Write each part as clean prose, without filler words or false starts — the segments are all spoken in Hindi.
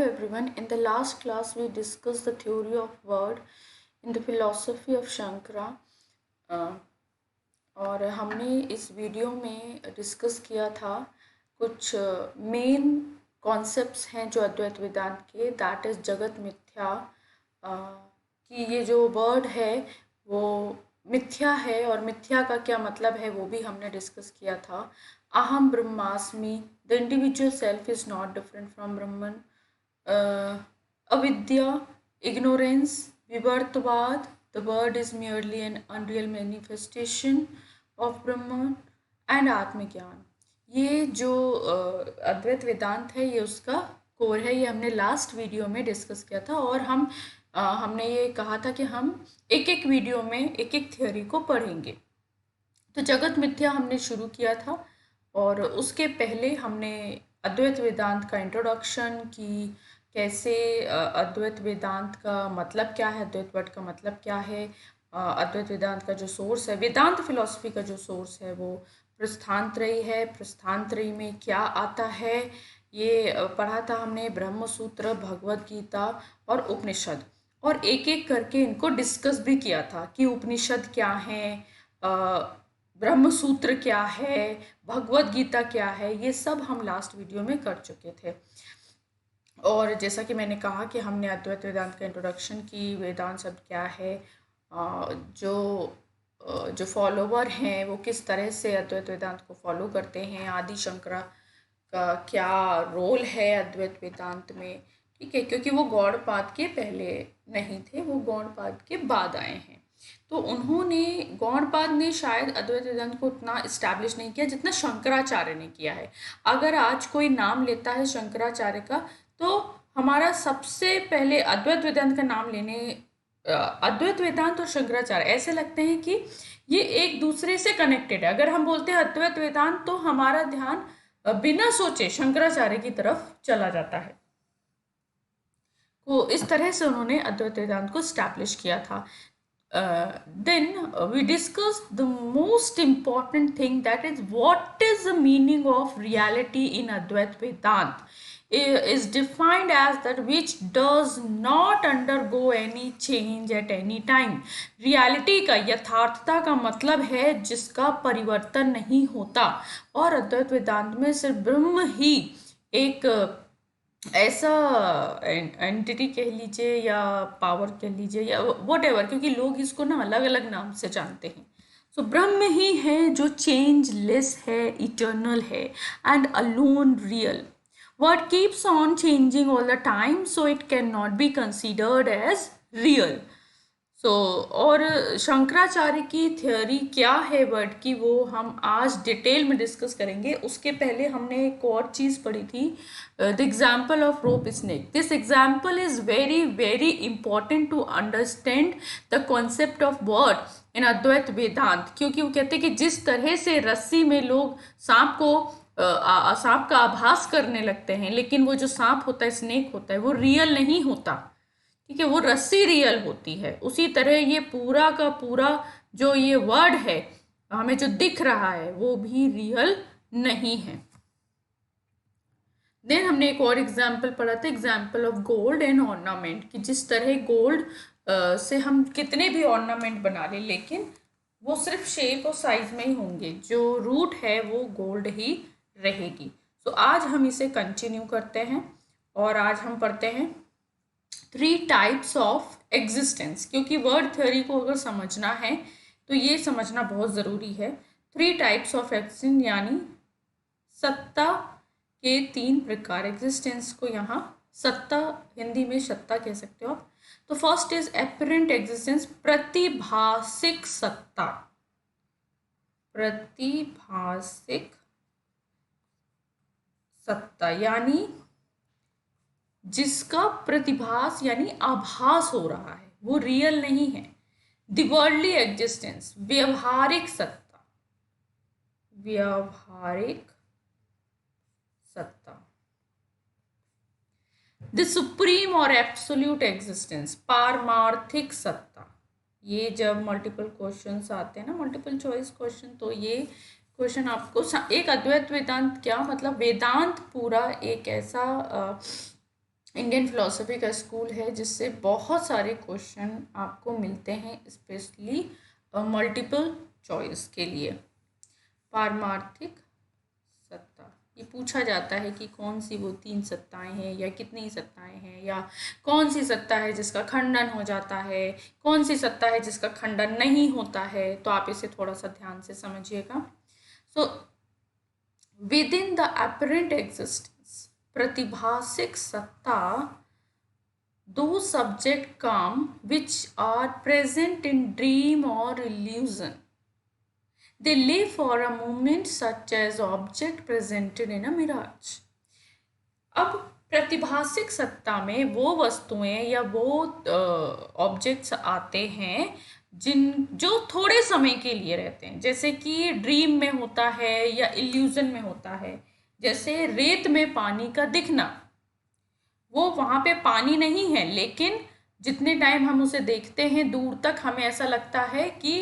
everyone. In the last class, we discussed the theory of word in the philosophy of Shankara. और हमने इस वीडियो में डिस्कस किया था कुछ मेन कॉन्सेप्ट्स हैं जो अद्वैत वेदांत के, दैट इज़ जगत मिथ्या, कि ये जो वर्ड है वो मिथ्या है और मिथ्या का क्या मतलब है वो भी हमने डिस्कस किया था. अहम ब्रह्मास्मि, the individual self is not different from Brahman. अविद्या, ignorance, vivartavad, the word is merely an unreal manifestation of Brahman, and आत्मज्ञान. ये जो अद्वैत वेदांत है ये उसका कोर है. ये हमने लास्ट वीडियो में डिस्कस किया था और हमने ये कहा था कि हम एक एक वीडियो में एक एक थ्योरी को पढ़ेंगे. तो जगत मिथ्या हमने शुरू किया था और उसके पहले हमने अद्वैत वेदांत का इंट्रोडक्शन की, कैसे अद्वैत वेदांत का मतलब क्या है, अद्वैत वर्ड का मतलब क्या है, अद्वैत वेदांत का जो सोर्स है, वेदांत फिलॉसफी का जो सोर्स है वो प्रस्थानत्रयी है. प्रस्थानत्रयी में क्या आता है ये पढ़ा था हमने. ब्रह्म सूत्र, भगवद गीता और उपनिषद, और एक एक करके इनको डिस्कस भी किया था कि उपनिषद क्या है, ब्रह्म सूत्र क्या है, भगवद गीता क्या है, ये सब हम लास्ट वीडियो में कर चुके थे. और जैसा कि मैंने कहा कि हमने अद्वैत वेदांत का इंट्रोडक्शन की, वेदांत शब्द क्या है, जो फॉलोवर हैं वो किस तरह से अद्वैत वेदांत को फॉलो करते हैं, आदि शंकरा का क्या रोल है अद्वैत वेदांत में. ठीक है, क्योंकि वो गौड़पाद के पहले नहीं थे, वो गौड़पाद के बाद आए हैं. तो उन्होंने, गौड़पाद ने शायद अद्वैत वेदांत को उतना इस्टेब्लिश नहीं किया जितना शंकराचार्य ने किया है. अगर आज कोई नाम लेता है शंकराचार्य का तो हमारा सबसे पहले अद्वैत वेदांत का नाम लेने, अद्वैत वेदांत और शंकराचार्य ऐसे लगते हैं कि ये एक दूसरे से कनेक्टेड है. अगर हम बोलते हैं अद्वैत वेदांत तो हमारा ध्यान बिना सोचे शंकराचार्य की तरफ चला जाता है. तो इस तरह से उन्होंने अद्वैत वेदांत को स्टैब्लिश किया था. Then we discussed the most important thing, that is what is the meaning of reality in Advait Vedant. Is defined as that which does not undergo any change at any time. Reality का, यथार्थता का मतलब है जिसका परिवर्तन नहीं होता. और अद्वैत वेदांत में सिर्फ ब्रह्म ही एक ऐसा एंटिटी कह लीजिए या पावर कह लीजिए या व्हाटएवर, क्योंकि लोग इसको ना अलग अलग नाम से जानते हैं. सो ब्रह्म ही है जो चेंजलेस है, इटर्नल है, and alone real. What keeps on changing all the time, so it cannot be considered as real. So, और शंकराचार्य की थ्योरी क्या है वर्ड की वो हम आज डिटेल में डिस्कस करेंगे. उसके पहले हमने एक और चीज़ पढ़ी थी, the example of rope snake. This example is very very important to understand the concept of word in Advaita Vedanta. क्योंकि वो कहते हैं कि जिस तरह से रस्सी में लोग सांप का आभास करने लगते हैं, लेकिन वो जो सांप होता है, स्नेक होता है, वो रियल नहीं होता. ठीक है, वो रस्सी रियल होती है. उसी तरह ये पूरा का पूरा जो ये वर्ड है हमें जो दिख रहा है वो भी रियल नहीं है. देन हमने एक और एग्जाम्पल पढ़ा था, example of gold and ornament, कि जिस तरह गोल्ड से हम कितने भी ऑर्नामेंट बना लें लेकिन वो सिर्फ शेप और साइज में ही होंगे, जो रूट है वो गोल्ड ही रहेगी. तो आज हम इसे कंटिन्यू करते हैं और आज हम पढ़ते हैं 3 टाइप्स ऑफ एग्जिस्टेंस. क्योंकि वर्ड थ्योरी को अगर समझना है तो ये समझना बहुत ज़रूरी है. 3 टाइप्स ऑफ एग्जिस्टेंस, यानी सत्ता के 3 प्रकार. एग्जिस्टेंस को यहाँ सत्ता, हिंदी में सत्ता कह सकते हो आप. तो फर्स्ट इज एपरेंट एग्जिस्टेंस, प्रतिभासिक सत्ता. प्रतिभासिक सत्ता यानी जिसका प्रतिभास यानी आभास हो रहा है, वो रियल नहीं है. द वर्ल्डली एग्जिस्टेंस, व्यवहारिक सत्ता. व्यवहारिक सत्ता. द सुप्रीम और एब्सोल्यूट एग्जिस्टेंस, पारमार्थिक सत्ता. ये जब मल्टीपल क्वेश्चंस आते हैं ना, मल्टीपल चॉइस क्वेश्चन, तो ये क्वेश्चन आपको एक अद्वैत वेदांत क्या मतलब, वेदांत पूरा एक ऐसा इंडियन फिलोसफी का स्कूल है जिससे बहुत सारे क्वेश्चन आपको मिलते हैं, स्पेशली मल्टीपल चॉइस के लिए। पारमार्थिक सत्ता, ये पूछा जाता है कि कौन सी वो 3 सत्ताएं हैं या कितनी सत्ताएं हैं, या कौन सी सत्ता है जिसका खंडन हो जाता है, कौन सी सत्ता है जिसका खंडन नहीं होता है। तो आप इसे थोड़ा सा ध्यान से समझिएगा। So within the apparent existence, प्रतिभासिक सत्ता, दो सब्जेक्ट काम which are present in dream or illusion, they live for a moment such as object presented in a mirage। अब प्रतिभासिक सत्ता में वो वस्तुएं या वो ऑब्जेक्ट्स आते हैं जिन जो थोड़े समय के लिए रहते हैं, जैसे कि ड्रीम में होता है या इल्यूजन में होता है। जैसे रेत में पानी का दिखना, वो वहाँ पे पानी नहीं है, लेकिन जितने टाइम हम उसे देखते हैं दूर तक हमें ऐसा लगता है कि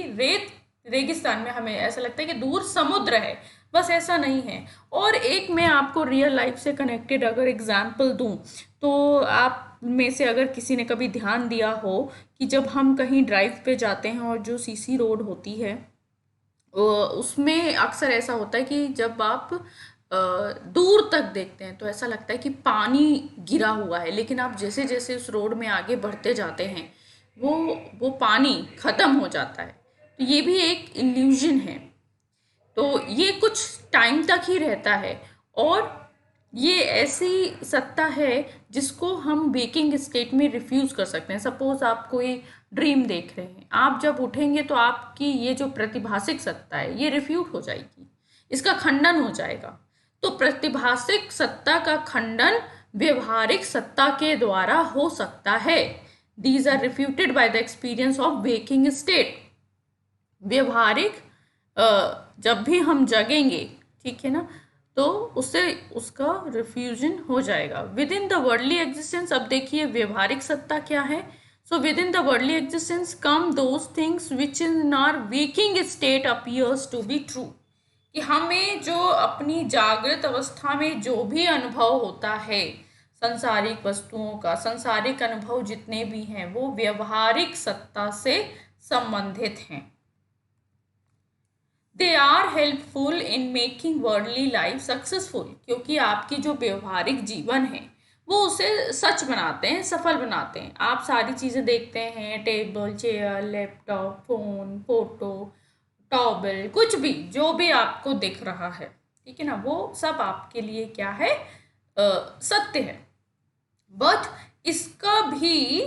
रेगिस्तान में हमें ऐसा लगता है कि दूर समुद्र है, बस ऐसा नहीं है। और एक मैं आपको रियल लाइफ से कनेक्टेड अगर एग्जांपल दूं, तो आप में से अगर किसी ने कभी ध्यान दिया हो कि जब हम कहीं ड्राइव पे जाते हैं और जो सीसी रोड होती है, उसमें अक्सर ऐसा होता है कि जब आप दूर तक देखते हैं तो ऐसा लगता है कि पानी गिरा हुआ है, लेकिन आप जैसे जैसे उस रोड में आगे बढ़ते जाते हैं वो वो पानी खत्म हो जाता है। तो ये भी एक इल्यूजन है। तो ये कुछ टाइम तक ही रहता है, और ये ऐसी सत्ता है जिसको हम वेकिंग स्टेट में रिफ्यूज कर सकते हैं। सपोज आप कोई ड्रीम देख रहे हैं, आप जब उठेंगे तो आपकी ये जो प्रतिभासिक सत्ता है ये रिफ्यूट हो जाएगी, इसका खंडन हो जाएगा। तो प्रतिभासिक सत्ता का खंडन व्यवहारिक सत्ता के द्वारा हो सकता है। These are refuted by the experience of waking state. व्यवहारिक जब भी हम जगेंगे, ठीक है ना, तो उससे उसका रिफ्यूजन हो जाएगा। Within the worldly existence, अब देखिए व्यवहारिक सत्ता क्या है। So within the worldly existence come those things which in our waking state appears to be true. कि हमें जो अपनी जागृत अवस्था में जो भी अनुभव होता है संसारिक वस्तुओं का, संसारिक अनुभव जितने भी हैं वो व्यवहारिक सत्ता से संबंधित हैं। They are helpful in making worldly life successful, क्योंकि आपकी जो व्यवहारिक जीवन है वो उसे सच बनाते हैं, सफल बनाते हैं। आप सारी चीज़ें देखते हैं, table, chair, laptop, phone, photo, towel, कुछ भी जो भी आपको दिख रहा है, ठीक है ना, वो सब आपके लिए क्या है, सत्य है। बट इसका भी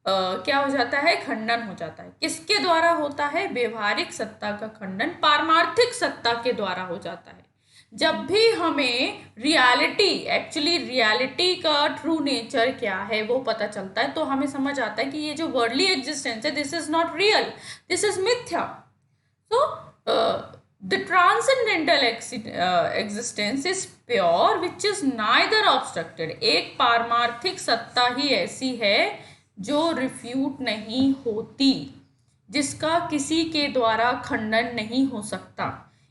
क्या हो जाता है, खंडन हो जाता है। किसके द्वारा होता है, व्यवहारिक सत्ता का खंडन पारमार्थिक सत्ता के द्वारा हो जाता है। जब भी हमें रियलिटी, एक्चुअली रियलिटी का ट्रू नेचर क्या है वो पता चलता है, तो हमें समझ आता है कि ये जो वर्ल्डली एग्जिस्टेंस है, this is not real, this is मिथ्या। So, the transcendental existence is pure, which is neither obstructed। एक पारमार्थिक सत्ता ही ऐसी है जो रिफ्यूट नहीं होती, जिसका किसी के द्वारा खंडन नहीं हो सकता।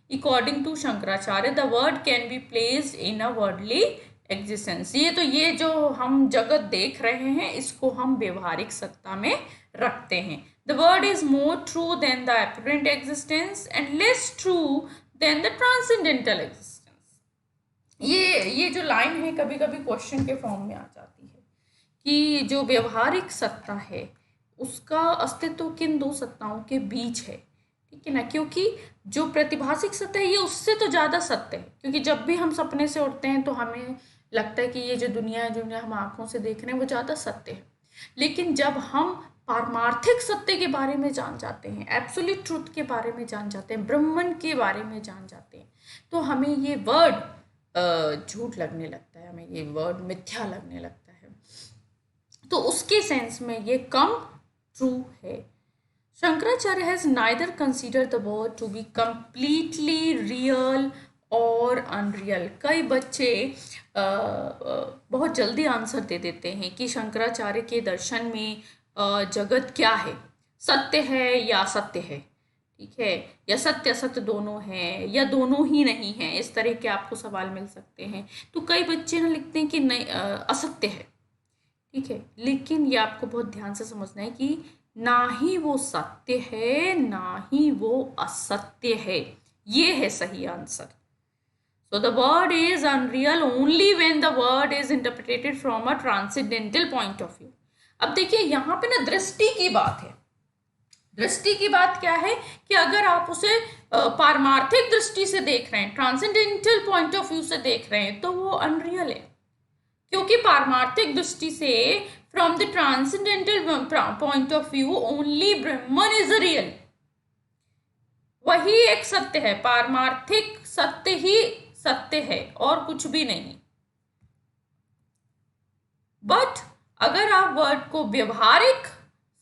According to Shankaracharya, the word can be placed in a worldly existence। ये जो हम जगत देख रहे हैं इसको हम व्यवहारिक सत्ता में रखते हैं। The word is more true than the apparent existence and less true than the transcendental existence। ये जो लाइन है कभी कभी क्वेश्चन के फॉर्म में आ जाती है कि जो व्यवहारिक सत्ता है उसका अस्तित्व किन दो सत्ताओं के बीच है, ठीक है ना। क्योंकि जो प्रतिभासिक सत्ता है ये उससे तो ज़्यादा सत्य है, क्योंकि जब भी हम सपने से उठते हैं तो हमें लगता है कि ये जो दुनिया है, जो हम आंखों से देख रहे हैं वो ज़्यादा सत्य है। लेकिन जब हम पारमार्थिक सत्य के बारे में जान जाते हैं, एब्सोल्यूट ट्रुथ के बारे में जान जाते हैं, ब्रह्मन के बारे में जान जाते हैं, तो हमें ये वर्ड झूठ लगने लगता है, हमें ये वर्ड मिथ्या लगने लगता है। तो उसके सेंस में ये कम ट्रू है। Shankaracharya has neither consider the world to be completely real और अनरियल। कई बच्चे बहुत जल्दी आंसर दे देते हैं कि शंकराचार्य के दर्शन में जगत क्या है, सत्य है या असत्य है, ठीक है, या सत्य असत्य दोनों हैं या दोनों ही नहीं हैं, इस तरह के आपको सवाल मिल सकते हैं। तो कई बच्चे ना लिखते हैं कि नहीं, असत्य है, ठीक है, लेकिन ये आपको बहुत ध्यान से समझना है कि ना ही वो सत्य है ना ही वो असत्य है, ये है सही answer. So the word is unreal only when the word is interpreted from a transcendental point of view. अब देखिए यहाँ पे ना दृष्टि की बात है. दृष्टि की बात क्या है कि अगर आप उसे पारमार्थिक दृष्टि से देख रहे हैं, ट्रांसेंडेंटल पॉइंट ऑफ व्यू से देख रहे हैं, तो वो अनरियल है. क्योंकि पारमार्थिक दृष्टि से from the transcendental point of view only Brahman is real. वही एक सत्य है, पारमार्थिक सत्य ही सत्य है और कुछ भी नहीं. बट अगर आप वर्ड को व्यवहारिक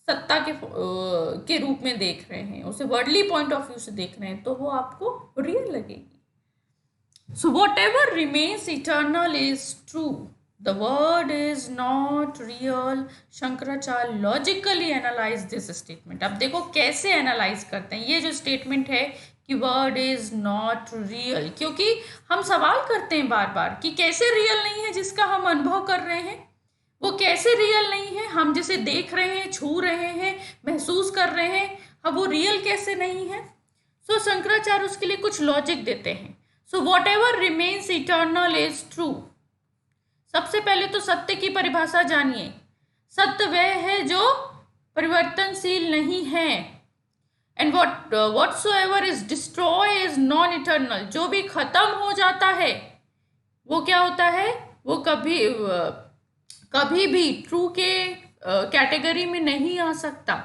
सत्ता के रूप में देख रहे हैं, उसे वर्डली पॉइंट ऑफ व्यू से देख रहे हैं, तो वो आपको रियल लगेगी. So what ever remains eternal is true. The word is not real. Shankaracharya logically analyse this statement. अब देखो कैसे एनालाइज करते हैं ये जो स्टेटमेंट है कि वर्ड इज नॉट रियल. क्योंकि हम सवाल करते हैं बार बार कि कैसे रियल नहीं है जिसका हम अनुभव कर रहे हैं, वो कैसे रियल नहीं है, हम जिसे देख रहे हैं, छू रहे हैं, महसूस कर रहे हैं, अब वो रियल कैसे नहीं है. सो शंकराचार्य उसके लिए कुछ लॉजिक देते हैं. So what ever remains eternal is true. सबसे पहले तो सत्य की परिभाषा जानिए. सत्य वह है जो परिवर्तनशील नहीं है. And whatsoever is destroy is non eternal. जो भी खत्म हो जाता है वो क्या होता है, वो कभी भी ट्रू के कैटेगरी में नहीं आ सकता.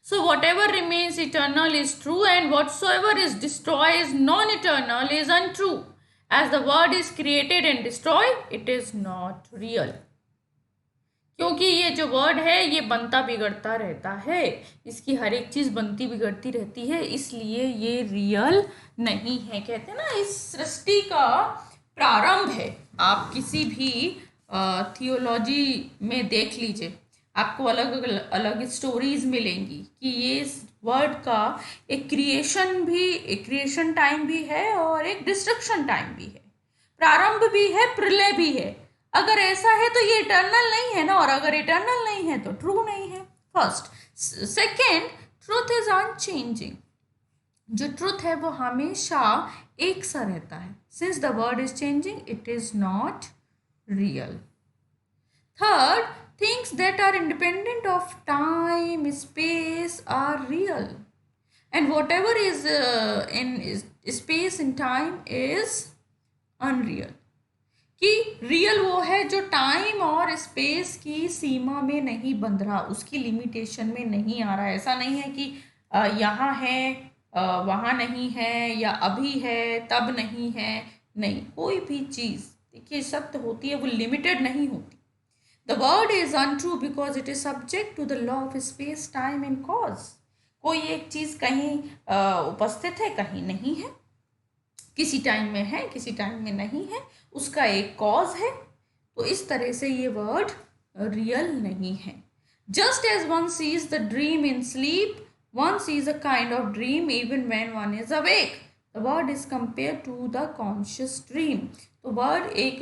So what ever remains eternal is true and whatsoever is destroy is non eternal is untrue. As the word is created and destroyed, it is not real. क्योंकि ये जो वर्ड है ये बनता बिगड़ता रहता है, इसकी हर एक चीज़ बनती बिगड़ती रहती है, इसलिए ये रियल नहीं है. कहते हैं ना, इस सृष्टि का प्रारंभ है. आप किसी भी थियोलॉजी में देख लीजिए, आपको अलग अलग स्टोरीज मिलेंगी कि ये वर्ड का एक क्रिएशन टाइम भी है और एक डिस्ट्रक्शन टाइम भी है, प्रारंभ भी है, प्रलय भी है. अगर ऐसा है तो ये इटर्नल नहीं है ना, और अगर इटर्नल नहीं है तो ट्रू नहीं है. First. Second, truth is unchanging. जो ट्रूथ है वो हमेशा एक सा रहता है. Since the world is changing it is not real. Third, things that are independent of time, space are real. And whatever is in space and time is unreal. कि रियल वो है जो टाइम और स्पेस की सीमा में नहीं बंध रहा, उसकी लिमिटेशन में नहीं आ रहा है. ऐसा नहीं है कि यहाँ है वहाँ नहीं है, या अभी है तब नहीं है. नहीं, कोई भी चीज़ देखिए सत्य होती है, वो लिमिटेड नहीं होती. The word is untrue because it is subject to the law of space, time and cause. कोई एक चीज़ कहीं उपस्थित है, कहीं नहीं है, किसी टाइम में है, किसी टाइम में नहीं है, उसका एक कॉज है. तो इस तरह से ये वर्ड रियल नहीं है. Just as one sees the dream in sleep, one sees a kind of dream even when one is awake. The word is compared to the conscious dream. तो वर्ड एक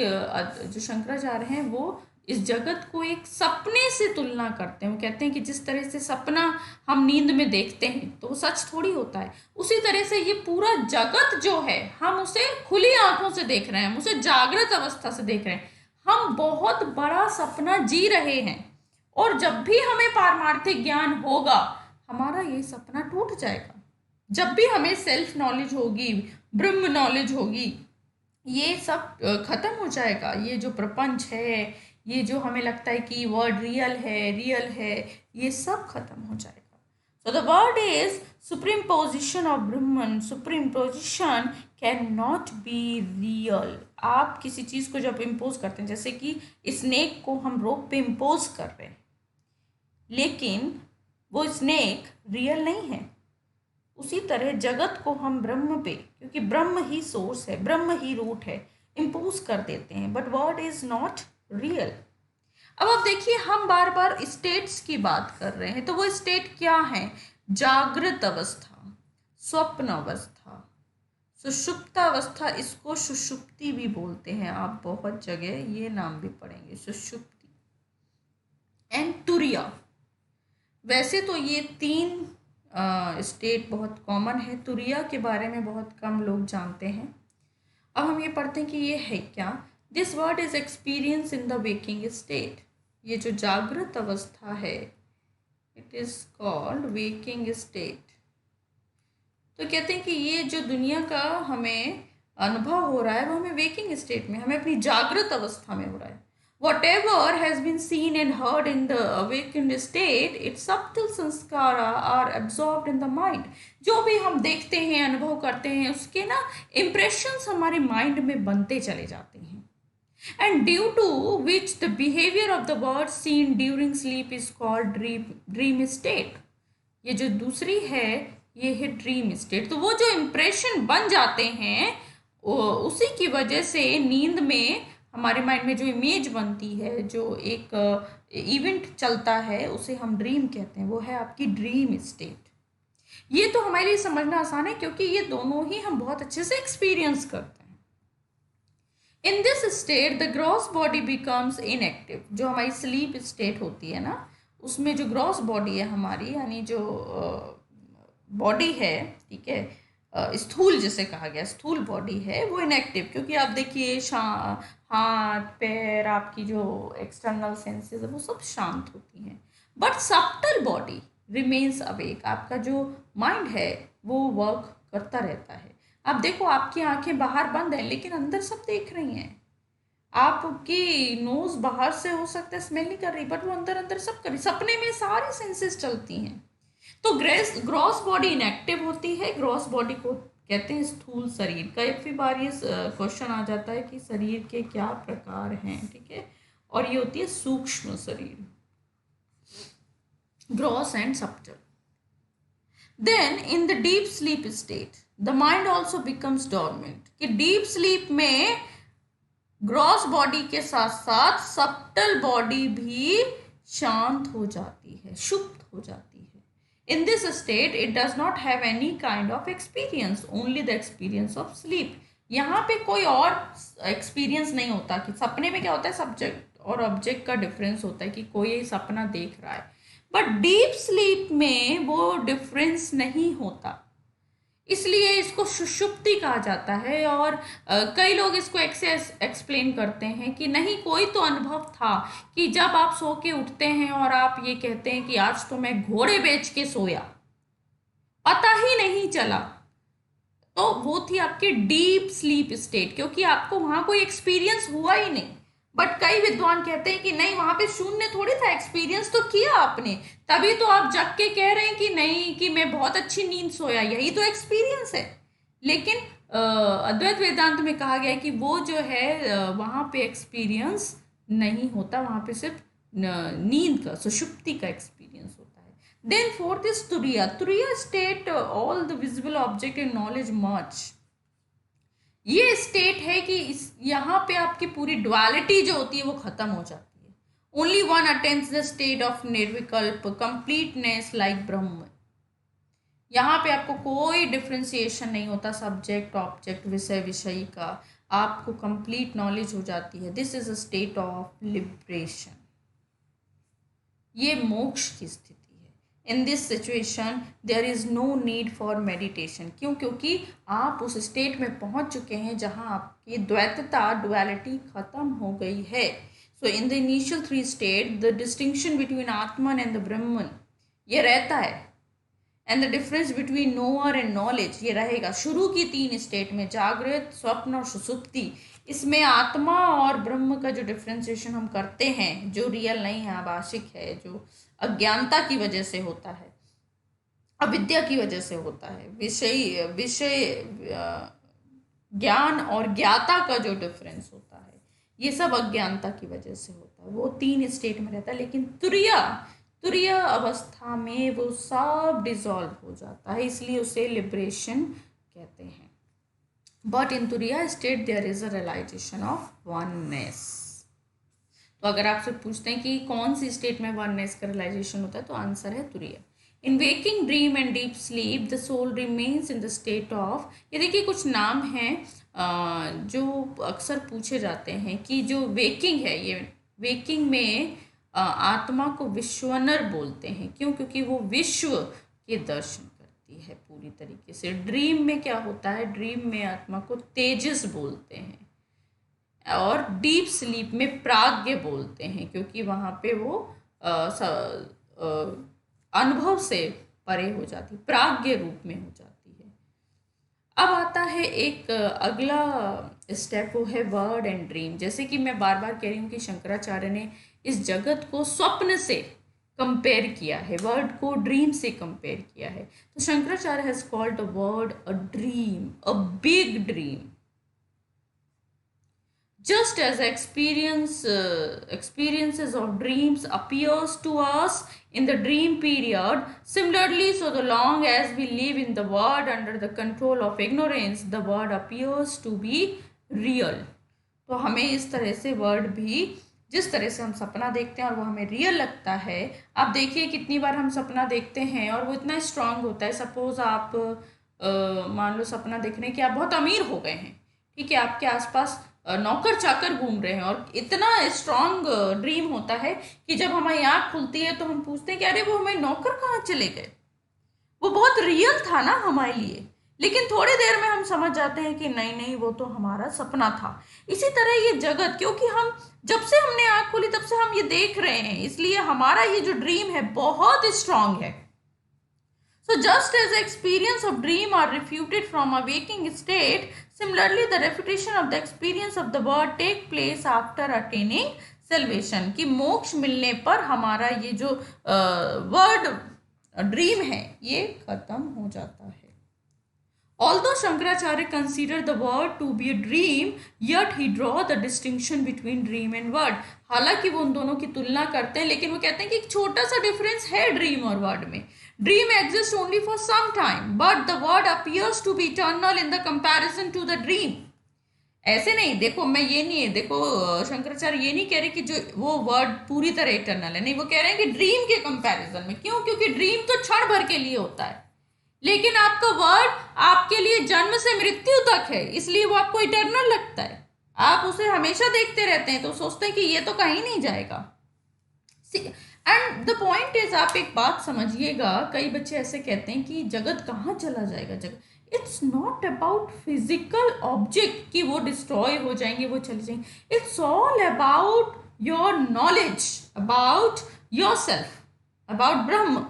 जो शंकराचार्य हैं वो इस जगत को एक सपने से तुलना करते हैं. वो कहते हैं कि जिस तरह से सपना हम नींद में देखते हैं तो वो सच थोड़ी होता है, उसी तरह से ये पूरा जगत जो है हम उसे खुली आंखों से देख रहे हैं, हम उसे जागृत अवस्था से देख रहे हैं. हम बहुत बड़ा सपना जी रहे हैं, और जब भी हमें पारमार्थिक ज्ञान होगा हमारा ये सपना टूट जाएगा. जब भी हमें सेल्फ नॉलेज होगी, ब्रह्म नॉलेज होगी, ये सब खत्म हो जाएगा. ये जो प्रपंच है, ये जो हमें लगता है कि वर्ड रियल है, ये सब खत्म हो जाएगा. So the world is supreme position of Brahman. Supreme position can not be real. आप किसी चीज़ को जब इम्पोज करते हैं, जैसे कि स्नेक को हम रोप पे इम्पोज कर रहे हैं, लेकिन वो स्नेक रियल नहीं है. उसी तरह जगत को हम ब्रह्म पे, क्योंकि ब्रह्म ही सोर्स है, ब्रह्म ही रूट है, इम्पोज कर देते हैं. But word is not real. अब आप देखिए, हम बार बार स्टेट्स की बात कर रहे हैं, तो वो स्टेट क्या है? जागृत अवस्था, स्वप्न अवस्था, सुषुप्त अवस्था. इसको सुषुप्ति भी बोलते हैं, आप बहुत जगह ये नाम भी पढ़ेंगे, सुषुप्ति. एंड तुरिया। वैसे तो ये तीन स्टेट बहुत कॉमन है, तुरिया के बारे में बहुत कम लोग जानते हैं। अब हम ये पढ़ते हैं कि ये है क्या। This word is experience in the waking state. ये जो जागृत अवस्था है, it is called waking state. तो कहते हैं कि ये जो दुनिया का हमें अनुभव हो रहा है वो हमें वेकिंग स्टेट में, हमें अपनी जागृत अवस्था में हो रहा है। Whatever has been seen and heard in the awakened state, its subtle संस्कारा are absorbed in the mind। जो भी हम देखते हैं, अनुभव करते हैं, उसके ना impressions हमारे माइंड में बनते चले जाते हैं। And due to which the behavior of the words seen during sleep is called dream state। ये जो दूसरी है, ये है ड्रीम स्टेट। तो वो जो इम्प्रेशन बन जाते हैं, उसी की वजह से नींद में हमारे माइंड में जो इमेज बनती है, जो एक इवेंट चलता है, उसे हम ड्रीम कहते हैं। वो है आपकी ड्रीम स्टेट। ये तो हमारे लिए समझना आसान है क्योंकि ये दोनों ही हम बहुत अच्छे से एक्सपीरियंस करते हैं। In this state the gross body becomes inactive. जो हमारी स्लीप स्टेट होती है ना, उसमें जो ग्रॉस बॉडी है हमारी, यानी जो बॉडी है, ठीक है, स्थूल जिसे कहा गया, स्थूल बॉडी है, वो इनएक्टिव। क्योंकि आप देखिए हाथ पैर, आपकी जो एक्सटर्नल सेंसेस है, वो सब शांत होती हैं। But subtle body remains awake. आपका जो माइंड है वो वर्क करता रहता है। आप देखो, आपकी आंखें बाहर बंद हैं लेकिन अंदर सब देख रही हैं। आपकी नोज बाहर से हो सकता है स्मेल नहीं कर रही, बट वो अंदर अंदर सब कर रही। सपने में सारी सेंसेस चलती हैं। तो ग्रॉस बॉडी इनएक्टिव होती है। ग्रॉस बॉडी को कहते हैं स्थूल शरीर। कई बार ये क्वेश्चन आ जाता है कि शरीर के क्या प्रकार हैं, ठीक है, और ये होती है सूक्ष्म शरीर, gross and subtle. Then in the deep sleep state the mind also becomes dormant. कि डीप स्लीप में ग्रॉस बॉडी के साथ साथ सब्टल बॉडी भी शांत हो जाती है, सुप्त हो जाती है। In this state, it does not have any kind of experience, only the experience of sleep। यहाँ पे कोई और एक्सपीरियंस नहीं होता। कि सपने में क्या होता है, सब्जेक्ट और ऑब्जेक्ट का डिफरेंस होता है कि कोई सपना देख रहा है, बट डीप स्लीप में वो डिफरेंस नहीं होता। इसलिए इसको सुषुप्ति कहा जाता है। और कई लोग इसको ऐसे एक्सप्लेन करते हैं कि नहीं, कोई तो अनुभव था कि जब आप सो के उठते हैं और आप ये कहते हैं कि आज तो मैं घोड़े बेच के सोया, पता ही नहीं चला, तो वो थी आपकी डीप स्लीप स्टेट, क्योंकि आपको वहां कोई एक्सपीरियंस हुआ ही नहीं। बट कई विद्वान कहते हैं कि नहीं, वहां पे शून्य थोड़ी था, एक्सपीरियंस तो किया आपने, तभी तो आप जग के कह रहे हैं कि नहीं, कि मैं बहुत अच्छी नींद सोया, यही तो एक्सपीरियंस है। लेकिन अद्वैत वेदांत में कहा गया है कि वो जो है वहां पे एक्सपीरियंस नहीं होता, वहां पे सिर्फ नींद का, सुषुप्ति का एक्सपीरियंस होता है। देन फोर्थ इज तुरिया। तुरिया state all the visible object in knowledge much. ये स्टेट है कि इस यहाँ पे आपकी पूरी ड्युअलिटी जो होती है वो खत्म हो जाती है। Only one attains the state of निर्विकल्प कंप्लीटनेस लाइक ब्रह्म। यहाँ पे आपको कोई डिफ्रेंसिएशन नहीं होता, सब्जेक्ट ऑब्जेक्ट विषय विषयी का। आपको कंप्लीट नॉलेज हो जाती है। This is a state of liberation. ये मोक्ष की स्थिति। In this situation there is no need for meditation. क्यों? क्योंकि आप उस स्टेट में पहुंच चुके हैं जहां आपकी द्वैतता, डुअलिटी खत्म हो गई है। So in the initial 3 state the distinction between Atman and the Brahman ये रहता है, and the difference between knower and knowledge ये रहेगा। शुरू की 3 स्टेट में, जागृत, स्वप्न और सुसुप्ति, इसमें आत्मा और ब्रह्म का जो डिफ्रेंसिएशन हम करते हैं, जो रियल नहीं है, आभाषिक है, जो अज्ञानता की वजह से होता है, अविद्या की वजह से होता है, विषय ज्ञान और ज्ञाता का जो डिफरेंस होता है, ये सब अज्ञानता की वजह से होता है। वो 3 स्टेट में रहता है। लेकिन तुरिया अवस्था में वो सब डिसॉल्व हो जाता है, इसलिए उसे लिबरेशन कहते हैं। But in turiya state there is a realization of oneness. तो अगर आपसे पूछते हैं कि कौन सी स्टेट में वननेस का रियलाइजेशन होता है, तो आंसर है turiya. In waking, dream and deep sleep the soul remains in the state of. ये देखिए कुछ नाम हैं जो अक्सर पूछे जाते हैं कि जो वेकिंग है, ये वेकिंग में आत्मा को विश्वनर बोलते हैं। क्यों? क्योंकि वो विश्व के दर्शन करती है पूरी तरीके से। ड्रीम में क्या होता है? ड्रीम में आत्मा को तेजस बोलते हैं, और डीप स्लीप में प्राज्ञ बोलते हैं, क्योंकि वहाँ पे वो अनुभव से परे हो जाती, प्राज्ञ रूप में हो जाती है। अब आता है एक अगला स्टेप, वो है वर्ड एंड ड्रीम। जैसे कि मैं बार बार कह रही हूँ कि शंकराचार्य ने इस जगत को स्वप्न से कंपेयर किया है, वर्ड को ड्रीम से कंपेयर किया है। तो Shankaracharya has called the word a dream, a big dream. Just as experiences of dreams appears to us in the dream period, similarly, so the long as we live in the world under the control of ignorance, the world appears to be real. तो हमें इस तरह से वर्ड भी, जिस तरह से हम सपना देखते हैं और वो हमें रियल लगता है। आप देखिए कितनी बार हम सपना देखते हैं और वो इतना स्ट्रांग होता है। सपोज आप मान लो सपना देख रहे हैं कि आप बहुत अमीर हो गए हैं, ठीक है, आपके आसपास नौकर चाकर घूम रहे हैं, और इतना स्ट्रांग ड्रीम होता है कि जब हमारी आँख खुलती है तो हम पूछते हैं कि अरे वो हमारे नौकर कहाँ चले गए। वो बहुत रियल था ना हमारे लिए, लेकिन थोड़ी देर में हम समझ जाते हैं कि नहीं नहीं, वो तो हमारा सपना था। इसी तरह ये जगत, क्योंकि हम जब से हमने आँख खोली तब से हम ये देख रहे हैं, इसलिए हमारा ये जो ड्रीम है बहुत स्ट्रांग है। So just as the experience of dream are refuted from a waking state, similarly the refutation of the experience of the word take place after attaining salvation। कि मोक्ष मिलने पर हमारा ये जो वर्ड ड्रीम है ये खत्म हो जाता है। Although Shankaracharya considered the word to be a dream, yet he draw the distinction between dream and word। हालांकि वो उन दोनों की तुलना करते हैं, लेकिन वो कहते हैं कि एक छोटा सा डिफरेंस है ड्रीम और वर्ड में। Dream exist only for some time, but the world appears to be eternal in the comparison to the dream. ऐसे नहीं, देखो मैं ये नहीं है, देखो शंकराचार्य ये नहीं कह रहे कि जो वो वर्ड पूरी तरह इटर्नल है, नहीं, वो कह रहे हैं कि ड्रीम के कंपैरिजन में। क्यों? क्योंकि ड्रीम तो क्षण भर के लिए होता है, लेकिन आपका वर्ड आपके लिए जन्म से मृत्यु तक है, इसलिए वो आपको इटर्नल लगता है। आप उसे हमेशा देखते रहते हैं तो सोचते हैं कि ये तो कहीं नहीं जाएगा। एंड द पॉइंट इज, आप एक बात समझिएगा, कई बच्चे ऐसे कहते हैं कि जगत कहाँ चला जाएगा। जगत, it's not about physical object कि वो डिस्ट्रॉय हो जाएंगे, वो चले जाएंगे। It's all about your knowledge about your self, about ब्रह्म।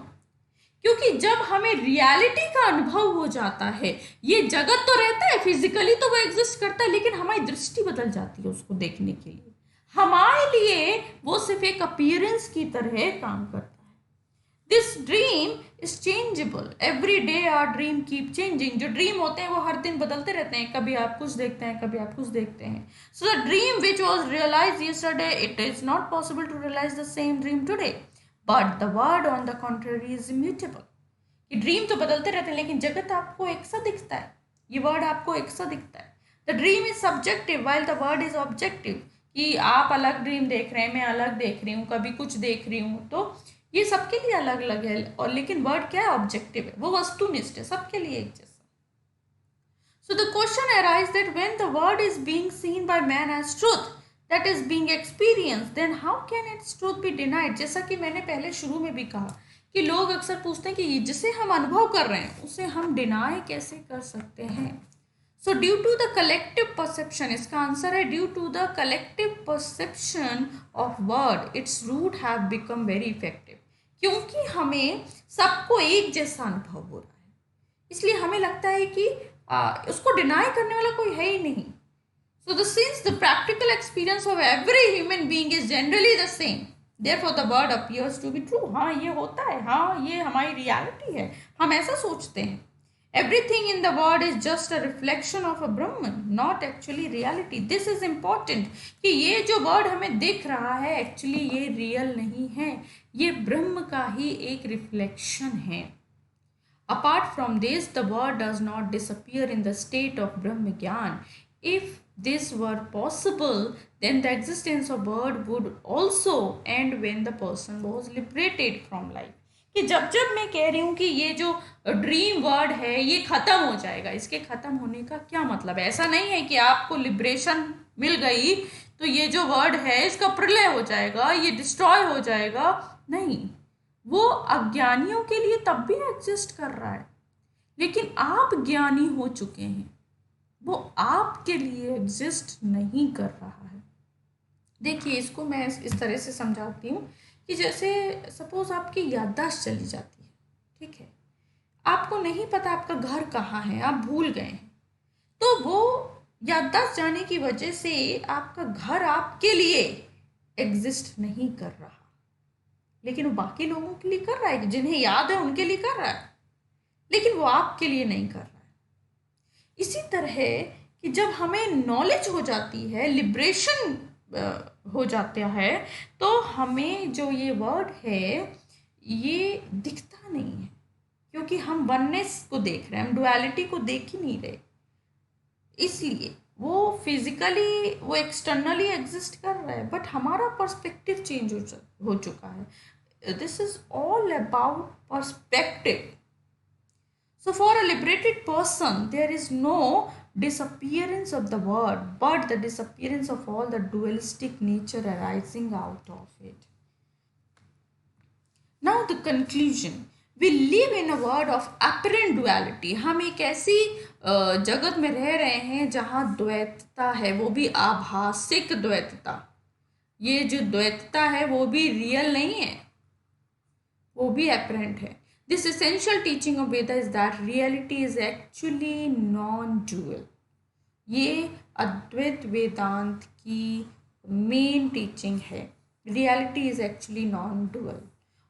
क्योंकि जब हमें रियलिटी का अनुभव हो जाता है, ये जगत तो रहता है, फिजिकली तो वो एग्जिस्ट करता है, लेकिन हमारी दृष्टि बदल जाती है उसको देखने के लिए। हमारे लिए वो सिर्फ एक अपीयरेंस की तरह काम करता है। This dream is changeable, every day our dream keep changing. जो ड्रीम होते हैं वो हर दिन बदलते रहते हैं, कभी आप कुछ देखते हैं, कभी आप कुछ देखते हैं। So the dream which was realize yesterday, it is not possible to realize the same dream today, but the world on the contrary is immutable. कि ड्रीम तो बदलते रहते हैं, लेकिन जगत आपको एक सा दिखता है, ये वर्ड आपको एक सा दिखता है। The dream is subjective while the world is objective. कि आप अलग ड्रीम देख रहे हैं, मैं अलग देख रही हूँ, कभी कुछ देख रही हूँ, तो ये सबके लिए अलग अलग है। और लेकिन वर्ड क्या है? ऑब्जेक्टिव है, वो वस्तुनिष्ठ है, सबके लिए एक जैसा। So the question arise that when the world is being seen by man as truth that is being experienced, then how can its truth be denied। जैसा कि मैंने पहले शुरू में भी कहा कि लोग अक्सर पूछते हैं कि जिसे हम अनुभव कर रहे हैं उसे हम डिनाई कैसे कर सकते हैं। So due to the collective perception, इसका आंसर है due to the collective perception of world it's root have become very effective. क्योंकि हमें सबको एक जैसा अनुभव हो रहा है, इसलिए हमें लगता है कि उसको डिनाई करने वाला कोई है ही नहीं। So since the practical experience of every human being is generally the same, therefore the word appears to be true। हाँ ये होता है, हाँ ये हमारी रियलिटी है, हम ऐसा सोचते हैं। Everything in the world is just a reflection of a Brahman, not actually reality। This is important कि ये जो वर्ड हमें दिख रहा है एक्चुअली ये रियल नहीं है, ये ब्रह्म का ही एक रिफ्लेक्शन है। Apart from this, the word does not disappear in the state of Brahma Gyan। If this were possible, then the existence of word would also end when the person was liberated from life। कि जब जब मैं कह रही हूँ कि ये जो ड्रीम वर्ड है ये खत्म हो जाएगा, इसके खत्म होने का क्या मतलब है? ऐसा नहीं है कि आपको लिबरेशन मिल गई तो ये जो वर्ड है इसका प्रलय हो जाएगा, ये डिस्ट्रॉय हो जाएगा। नहीं, वो अज्ञानियों के लिए तब भी एग्जिस्ट कर रहा है, लेकिन आप ज्ञानी हो चुके हैं, वो आपके लिए एग्जिस्ट नहीं कर रहा है। देखिए, इसको मैं इस तरह से समझाती हूँ कि जैसे सपोज आपकी याददाश्त चली जाती है, ठीक है, आपको नहीं पता आपका घर कहाँ है, आप भूल गए हैं, तो वो याददाश्त जाने की वजह से आपका घर आपके लिए एग्जिस्ट नहीं कर रहा, लेकिन वो बाकी लोगों के लिए कर रहा है, जिन्हें याद है उनके लिए कर रहा है, लेकिन वो आपके लिए नहीं कर रहा है। इसी तरह कि जब हमें नॉलेज हो जाती है, लिबरेशन हो जाता है, तो हमें जो ये वर्ड है ये दिखता नहीं है, क्योंकि हम वननेस को देख रहे हैं, हम डुअलिटी को देख ही नहीं रहे। इसलिए वो फिजिकली, वो एक्सटर्नली एग्जिस्ट कर रहा है, बट हमारा पर्सपेक्टिव चेंज हो चुका है। This is all about perspective. So for a liberated person, there is no disappearance of the word, but the disappearance of all the dualistic nature arising out of it. Now the conclusion. We live in a world of apparent duality. हम एक ऐसी जगत में रह रहे हैं जहाँ द्वैतता है, वो भी आभासिक द्वैतता। ये जो द्वैतता है वो भी रियल नहीं है, वो भी apparent है। This essential teaching of Veda is that reality is actually non-dual. ये अद्वैत वेदांत की मेन टीचिंग है। Reality is actually non-dual.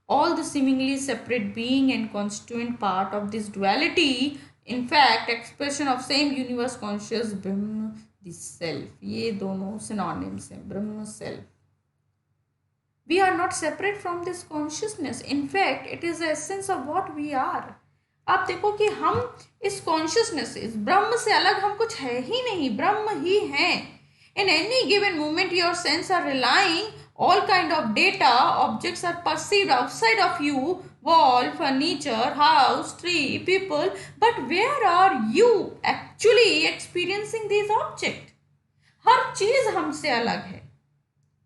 All the seemingly separate being and constituent part of this duality, in fact, expression of same universe conscious Brahma, the self. ये दोनों synonyms हैं, Brahma self. We are not separate from this consciousness. In fact, it is the essence of what we are. आप देखो कि हम इस कॉन्शियसनेस से, इस ब्रह्म से अलग हम कुछ है ही नहीं, ब्रह्म ही हैं. In any given moment, your senses are relying, all kind of data, objects are perceived outside of you, wall, furniture, house, tree, people, but where are you actually experiencing these objects? हर चीज हमसे अलग है,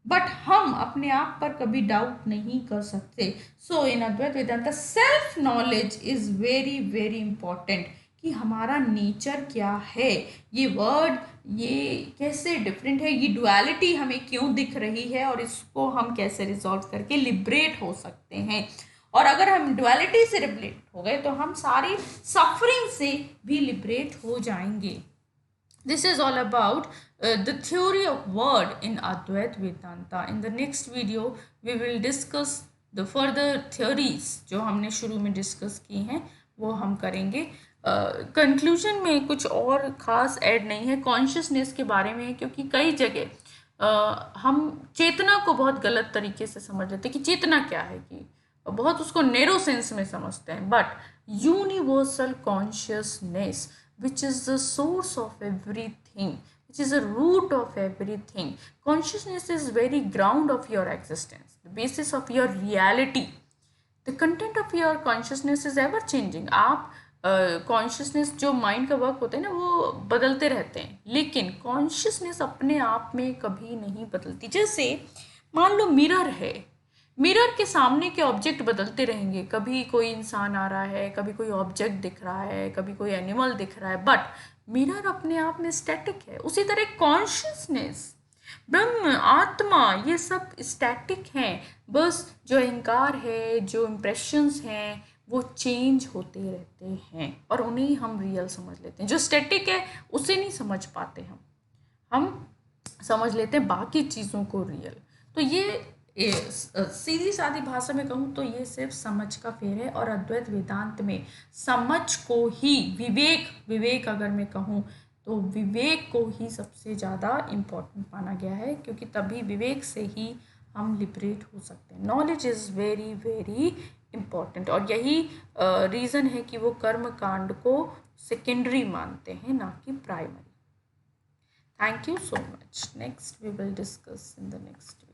बट हम अपने आप पर कभी डाउट नहीं कर सकते. So in Advaita Vedanta self knowledge is very very important, कि हमारा नेचर क्या है, ये वर्ड ये कैसे डिफरेंट है, ये डुअलिटी हमें क्यों दिख रही है, और इसको हम कैसे रिजॉल्व करके लिबरेट हो सकते हैं. और अगर हम डुअलिटी से लिबरेट हो गए तो हम सारी सफरिंग से भी लिबरेट हो जाएंगे. This is all about the theory of word in Advait Vedanta. In the next video, we will discuss the further theories जो हमने शुरू में डिस्कस की हैं, वो हम करेंगे. कंक्लूजन में कुछ और ख़ास ऐड नहीं है, कॉन्शियसनेस के बारे में है, क्योंकि कई जगह हम चेतना को बहुत गलत तरीके से समझ लेते हैं कि चेतना क्या है, कि बहुत उसको नैरो सेंस में समझते हैं. But universal consciousness, which is the source of everything, which is the root of everything. Consciousness is very ground of your existence, the basis of your reality. The content of your consciousness is ever changing. आप कॉन्शियसनेस जो माइंड का वर्क होता है ना, वो बदलते रहते हैं, लेकिन कॉन्शियसनेस अपने आप में कभी नहीं बदलती. जैसे मान लो मिरर है, मिरर के सामने के ऑब्जेक्ट बदलते रहेंगे, कभी कोई इंसान आ रहा है, कभी कोई ऑब्जेक्ट दिख रहा है, कभी कोई एनिमल दिख रहा है, बट मिरर अपने आप में स्टैटिक है. उसी तरह कॉन्शियसनेस, ब्रह्म, आत्मा, ये सब स्टैटिक हैं. बस जो अहंकार है, जो इम्प्रेशंस हैं, वो चेंज होते रहते हैं, और उन्हें हम रियल समझ लेते हैं. जो स्टैटिक है उसे नहीं समझ पाते हम समझ लेते हैं बाकी चीज़ों को रियल. तो ये सीधी सादी भाषा में कहूँ तो ये सिर्फ समझ का फेर है, और अद्वैत वेदांत में समझ को ही, विवेक अगर मैं कहूँ तो विवेक को ही सबसे ज़्यादा इम्पोर्टेंट माना गया है, क्योंकि तभी विवेक से ही हम लिबरेट हो सकते हैं. Knowledge is very very important, और यही रीज़न है कि वो कर्म कांड को सेकेंडरी मानते हैं, ना कि primary. Thank you so much. Next we will discuss in the next video.